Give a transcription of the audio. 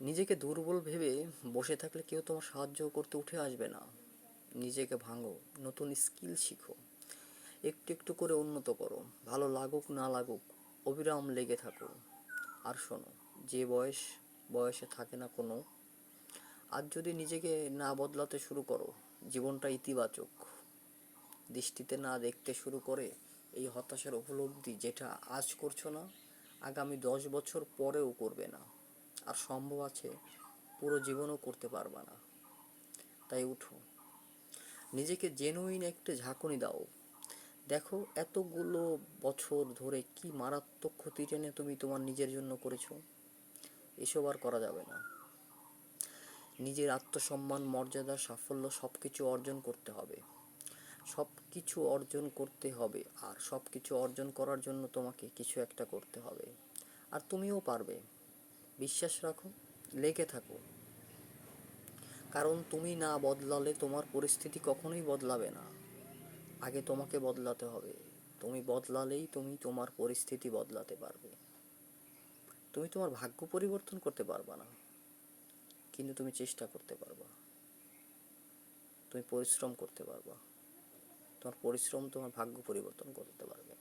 নিজেকে দুর্বল ভেবে বসে থাকলে কেউ তোমার সাহায্য করতে উঠে আসবে না। নিজেকে ভাঙো, নতুন স্কিল শিখো, একটু একটু করে উন্নত করো। ভালো লাগুক না লাগুক, অবিরাম লেগে থাকো। আর শোনো, যে বয়সে থাকে না কোনো, আজ যদি নিজেকে না বদলাতে শুরু করো, জীবনটা ইতিবাচক দৃষ্টিতে না দেখতে শুরু করে, এই হতাশার উপলব্ধি যেটা আজ করছো না, আগামী 10 বছর পরেও করবে না। আর সম্ভব আছে পুরো জীবনও করতে পারবা না। তাই উঠো, নিজেকে জেনুইন একটা ঝাঁকুনি দাও। দেখো এতগুলো বছর ধরে কি মারাত্মক ক্ষতি টেনে তুমি তোমার নিজের জন্য করেছো। এসব আর করা যাবে না। নিজের আত্মসম্মান, মর্যাদা, সাফল্য সব কিছু অর্জন করতে হবে। সব কিছু অর্জন করতে হবে, আর সব কিছু অর্জন করার জন্য তোমাকে কিছু একটা করতে হবে। আর তুমিও পারবে। বিশ্বাস রাখো, লেগে থাকো। কারণ তুমি না বদলালে তোমার পরিস্থিতি কখনোই বদলাবে না। আগে তোমাকে বদলাতে হবে। তুমি বদলালেই তুমি তোমার পরিস্থিতি বদলাতে পারবে। তুমি তোমার ভাগ্য পরিবর্তন করতে পারবা না, কিন্তু তুমি চেষ্টা করতে পারবা। তুমি পরিশ্রম করতে পারবা। তোমার পরিশ্রম তোমার ভাগ্য পরিবর্তন করতে পারবে।